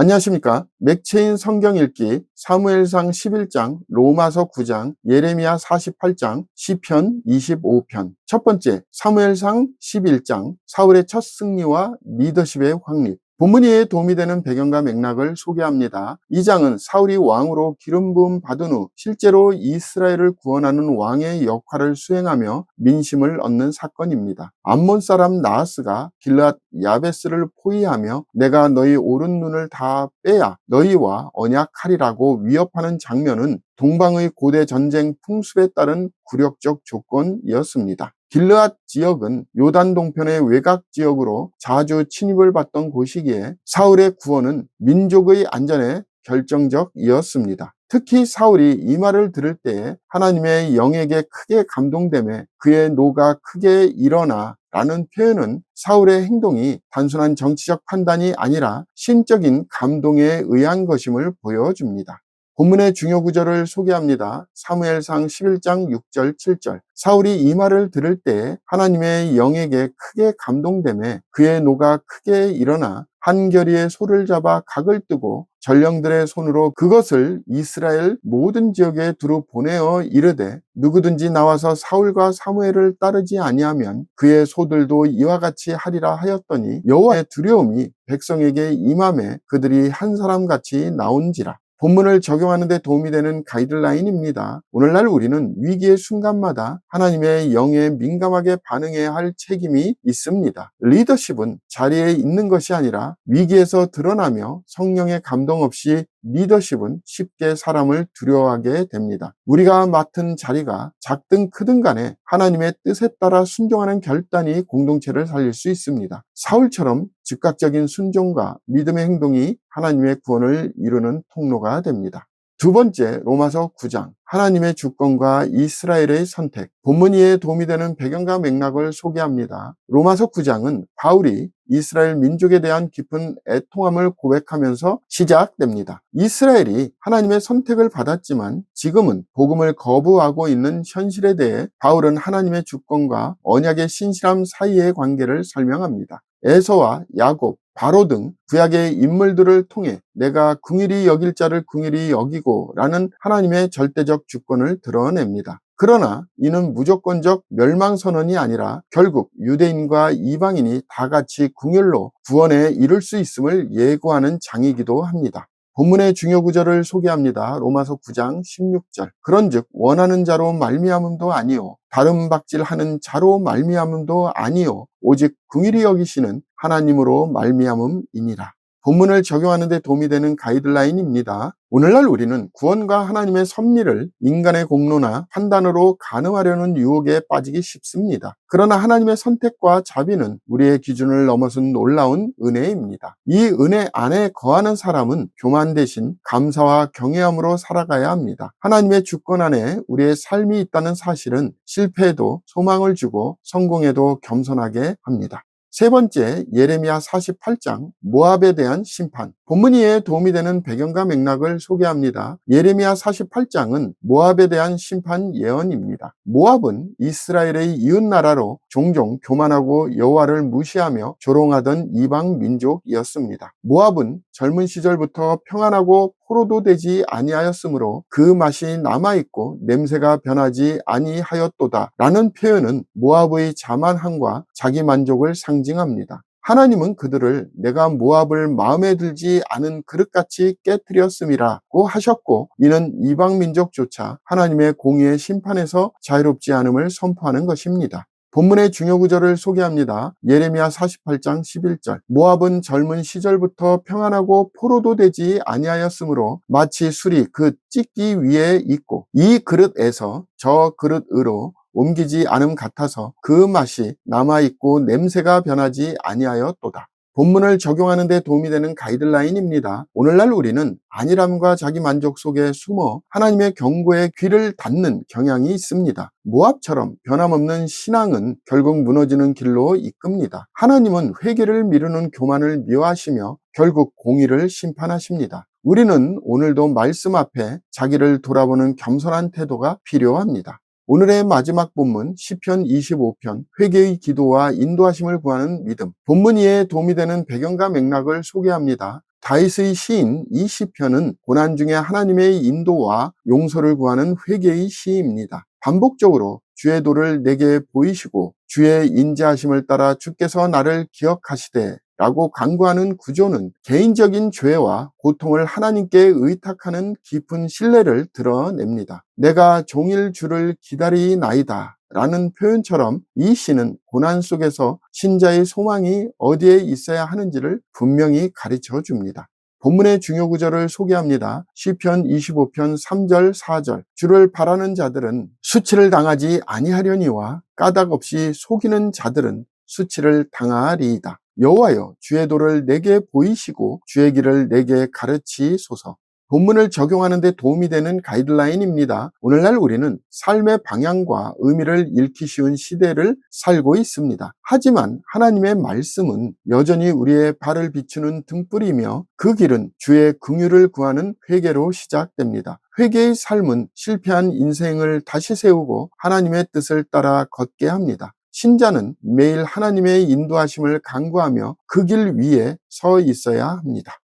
안녕하십니까. 맥체인 성경 읽기 사무엘상 11장, 로마서 9장, 예레미야 48장, 시편 25편. 첫 번째, 사무엘상 11장, 사울의 첫 승리와 리더십의 확립. 본문에 도움이 되는 배경과 맥락을 소개합니다. 이 장은 사울이 왕으로 기름 부음 받은 후 실제로 이스라엘을 구원하는 왕의 역할을 수행하며 민심을 얻는 사건입니다. 암몬 사람 나하스가 길앗 야베스를 포위하며 내가 너희 오른 눈을 다 빼야 너희와 언약하리라고 위협하는 장면은 동방의 고대 전쟁 풍습에 따른 굴욕적 조건이었습니다. 길르앗 지역은 요단 동편의 외곽 지역으로 자주 침입을 받던 곳이기에 사울의 구원은 민족의 안전에 결정적이었습니다. 특히 사울이 이 말을 들을 때에 하나님의 영에게 크게 감동되며 그의 노가 크게 일어나 라는 표현은 사울의 행동이 단순한 정치적 판단이 아니라 신적인 감동에 의한 것임을 보여줍니다. 본문의 중요 구절을 소개합니다. 사무엘상 11장 6절 7절. 사울이 이 말을 들을 때 하나님의 영에게 크게 감동되며 그의 노가 크게 일어나 한 결의의 소를 잡아 각을 뜨고 전령들의 손으로 그것을 이스라엘 모든 지역에 두루 보내어 이르되 누구든지 나와서 사울과 사무엘을 따르지 아니하면 그의 소들도 이와 같이 하리라 하였더니 여호와의 두려움이 백성에게 임하매 그들이 한 사람같이 나온지라. 본문을 적용하는 데 도움이 되는 가이드라인입니다. 오늘날 우리는 위기의 순간마다 하나님의 영에 민감하게 반응해야 할 책임이 있습니다. 리더십은 자리에 있는 것이 아니라 위기에서 드러나며 성령의 감동 없이 리더십은 쉽게 사람을 두려워하게 됩니다. 우리가 맡은 자리가 작든 크든 간에 하나님의 뜻에 따라 순종하는 결단이 공동체를 살릴 수 있습니다. 사울처럼 즉각적인 순종과 믿음의 행동이 하나님의 구원을 이루는 통로가 됩니다. 두 번째, 로마서 9장, 하나님의 주권과 이스라엘의 선택. 본문 이해에 도움이 되는 배경과 맥락을 소개합니다. 로마서 9장은 바울이 이스라엘 민족에 대한 깊은 애통함을 고백하면서 시작됩니다. 이스라엘이 하나님의 선택을 받았지만 지금은 복음을 거부하고 있는 현실에 대해 바울은 하나님의 주권과 언약의 신실함 사이의 관계를 설명합니다. 에서와 야곱, 바로 등 구약의 인물들을 통해 내가 긍휼히 여길 자를 긍휼히 여기고 라는 하나님의 절대적 주권을 드러냅니다. 그러나 이는 무조건적 멸망선언이 아니라 결국 유대인과 이방인이 다 같이 긍휼로 구원에 이를 수 있음을 예고하는 장이기도 합니다. 본문의 중요 구절을 소개합니다. 로마서 9장 16절. 그런즉 원하는 자로 말미암음도 아니요 다름 박질하는 자로 말미암음도 아니요 오직 긍휼히 여기시는 하나님으로 말미암음이니라. 본문을 적용하는 데 도움이 되는 가이드라인입니다. 오늘날 우리는 구원과 하나님의 섭리를 인간의 공로나 판단으로 가늠하려는 유혹에 빠지기 쉽습니다. 그러나 하나님의 선택과 자비는 우리의 기준을 넘어선 놀라운 은혜입니다. 이 은혜 안에 거하는 사람은 교만 대신 감사와 경외함으로 살아가야 합니다. 하나님의 주권 안에 우리의 삶이 있다는 사실은 실패에도 소망을 주고 성공에도 겸손하게 합니다. 세 번째, 예레미야 48장 모압에 대한 심판. 본문 이해에 도움이 되는 배경과 맥락을 소개합니다. 예레미야 48장은 모압에 대한 심판 예언입니다. 모압은 이스라엘의 이웃나라로 종종 교만하고 여호와를 무시하며 조롱하던 이방 민족이었습니다. 모압은 젊은 시절부터 평안하고 포로도 되지 아니하였으므로 그 맛이 남아있고 냄새가 변하지 아니하였도다 라는 표현은 모압의 자만함과 자기만족을 상징합니다. 하나님은 그들을 내가 모압을 마음에 들지 않은 그릇같이 깨뜨렸음이라고 하셨고 이는 이방 민족조차 하나님의 공의의 심판에서 자유롭지 않음을 선포하는 것입니다. 본문의 중요 구절을 소개합니다. 예레미야 48장 11절. 모압은 젊은 시절부터 평안하고 포로도 되지 아니하였으므로 마치 술이 그 찢기 위에 있고 이 그릇에서 저 그릇으로 옮기지 않음 같아서 그 맛이 남아있고 냄새가 변하지 아니하였도다. 본문을 적용하는 데 도움이 되는 가이드라인입니다. 오늘날 우리는 안일함과 자기만족 속에 숨어 하나님의 경고에 귀를 닫는 경향이 있습니다. 모압처럼 변함없는 신앙은 결국 무너지는 길로 이끕니다. 하나님은 회개를 미루는 교만을 미워하시며 결국 공의를 심판하십니다. 우리는 오늘도 말씀 앞에 자기를 돌아보는 겸손한 태도가 필요합니다. 오늘의 마지막 본문 시편 25편 회개의 기도와 인도하심을 구하는 믿음. 본문 이해에 도움이 되는 배경과 맥락을 소개합니다. 다윗의 시인 이 시편은 고난 중에 하나님의 인도와 용서를 구하는 회개의 시입니다. 반복적으로 주의 도를 내게 보이시고 주의 인자하심을 따라 주께서 나를 기억하시되 라고 간구하는 구조는 개인적인 죄와 고통을 하나님께 의탁하는 깊은 신뢰를 드러냅니다. 내가 종일 주를 기다리나이다 라는 표현처럼 이 시는 고난 속에서 신자의 소망이 어디에 있어야 하는지를 분명히 가르쳐 줍니다. 본문의 중요 구절을 소개합니다. 시편 25편 3절 4절 주를 바라는 자들은 수치를 당하지 아니하려니와 까닭 없이 속이는 자들은 수치를 당하리이다. 여호와여 주의 도를 내게 보이시고 주의 길을 내게 가르치소서. 본문을 적용하는 데 도움이 되는 가이드라인입니다. 오늘날 우리는 삶의 방향과 의미를 잃기 쉬운 시대를 살고 있습니다. 하지만 하나님의 말씀은 여전히 우리의 발을 비추는 등불이며 그 길은 주의 긍휼을 구하는 회개로 시작됩니다. 회개의 삶은 실패한 인생을 다시 세우고 하나님의 뜻을 따라 걷게 합니다. 신자는 매일 하나님의 인도하심을 간구하며 그 길 위에 서 있어야 합니다.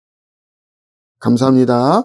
감사합니다.